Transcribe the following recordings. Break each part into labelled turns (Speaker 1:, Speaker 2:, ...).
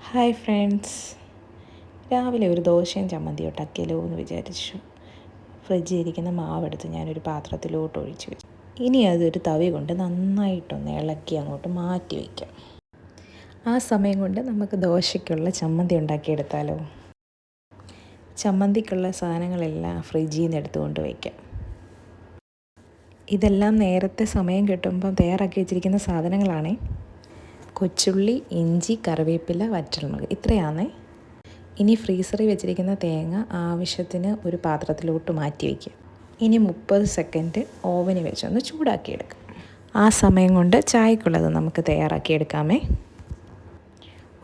Speaker 1: Hi friends, രാവിലെ ഒരു ദോശയും ചമ്മന്തി ഉണ്ടാക്കിയാലോ എന്ന് വിചാരിച്ചു. ഫ്രിഡ്ജിൽ ഇരിക്കുന്ന മാവെടുത്ത് ഞാനൊരു പാത്രത്തിലോട്ട് ഒഴിച്ച് വെച്ചു. ഇനി അതൊരു തവി കൊണ്ട് നന്നായിട്ടൊന്ന് ഇളക്കി അങ്ങോട്ട് മാറ്റി വയ്ക്കാം. ആ സമയം കൊണ്ട് നമുക്ക് ദോശയ്ക്കുള്ള ചമ്മന്തി ഉണ്ടാക്കിയെടുത്താലോ. ചമ്മന്തിക്കുള്ള സാധനങ്ങളെല്ലാം ഫ്രിഡ്ജിൽ നിന്ന് എടുത്തുകൊണ്ട് വയ്ക്കാം. ഇതെല്ലാം നേരത്തെ സമയം കിട്ടുമ്പം തയ്യാറാക്കി വെച്ചിരിക്കുന്ന സാധനങ്ങളാണേ. കൊച്ചുള്ളി, ഇഞ്ചി, കറിവേപ്പില, വറ്റൽമുളക്, ഇത്രയാണേ. ഇനി ഫ്രീസറിൽ വെച്ചിരിക്കുന്ന തേങ്ങ ആവശ്യത്തിന് ഒരു പാത്രത്തിലോട്ട് മാറ്റി വയ്ക്കുക. ഇനി 30 സെക്കൻഡ് ഓവനിൽ വെച്ചൊന്ന് ചൂടാക്കിയെടുക്കാം. ആ സമയം കൊണ്ട് ചായക്കുള്ളത് നമുക്ക് തയ്യാറാക്കിയെടുക്കാമേ.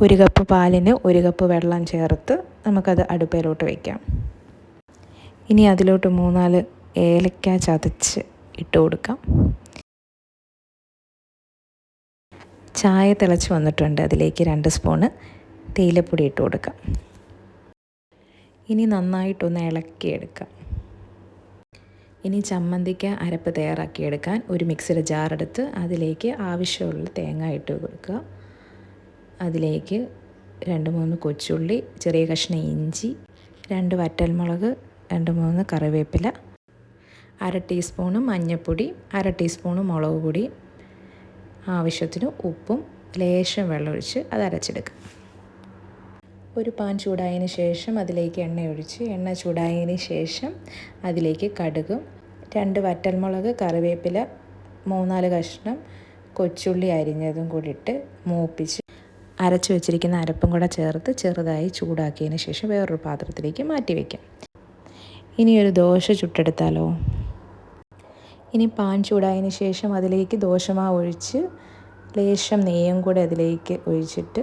Speaker 1: 1 കപ്പ് പാലിന് 1 കപ്പ് വെള്ളം ചേർത്ത് നമുക്കത് അടുപ്പിലോട്ട് വയ്ക്കാം. ഇനി അതിലോട്ട് 3-4 ഏലക്ക ചതച്ച് ഇട്ട് കൊടുക്കാം. ചായ തിളച്ച് വന്നിട്ടുണ്ട്. അതിലേക്ക് 2 സ്പൂണ് തേയിലപ്പൊടി ഇട്ട് കൊടുക്കാം. ഇനി നന്നായിട്ടൊന്ന് ഇളക്കിയെടുക്കാം. ഇനി ചമ്മന്തിക്ക് അരപ്പ് തയ്യാറാക്കിയെടുക്കാൻ ഒരു മിക്സിയുടെ ജാറെടുത്ത് അതിലേക്ക് ആവശ്യമുള്ള തേങ്ങ ഇട്ട് കൊടുക്കുക. അതിലേക്ക് 2-3 കൊച്ചുള്ളി, ചെറിയ കഷ്ണം ഇഞ്ചി, 2 വറ്റൽമുളക്, 2-3 കറിവേപ്പില, 1/2 ടീസ്പൂണ് മഞ്ഞൾപ്പൊടി, 1/2 ടീസ്പൂണ് മുളക് പൊടി, ആവശ്യത്തിന് ഉപ്പും ലേശം വെള്ളമൊഴിച്ച് അത് അരച്ചെടുക്കുക. ഒരു പാൻ ചൂടായതിന് ശേഷം അതിലേക്ക് എണ്ണ ചൂടായതിന് ശേഷം അതിലേക്ക് കടുകും, 2 വറ്റൽമുളക്, കറിവേപ്പില, 3-4 കഷ്ണം കൊച്ചുള്ളി അരിഞ്ഞതും കൂടി ഇട്ട് മൂപ്പിച്ച് അരച്ച് വെച്ചിരിക്കുന്ന അരപ്പും കൂടെ ചേർത്ത് ചെറുതായി ചൂടാക്കിയതിന് ശേഷം വേറൊരു പാത്രത്തിലേക്ക് മാറ്റി വയ്ക്കാം. ഇനി ഒരു ദോശ ചുട്ടെടുത്താലോ. ഇനി പാൻ ചൂടായതിന് ശേഷം അതിലേക്ക് ദോശമാവ് ഒഴിച്ച് ലേശം നെയ്യും കൂടെ അതിലേക്ക് ഒഴിച്ചിട്ട്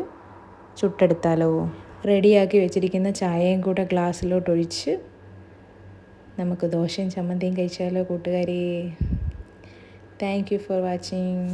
Speaker 1: ചുട്ടെടുത്താലോ. റെഡിയാക്കി വെച്ചിരിക്കുന്ന ചായയും കൂടെ ഗ്ലാസ്സിലോട്ട് ഒഴിച്ച് നമുക്ക് ദോശയും ചമ്മന്തിയും കഴിച്ചാലോ കൂട്ടുകാരെ. Thank you for watching.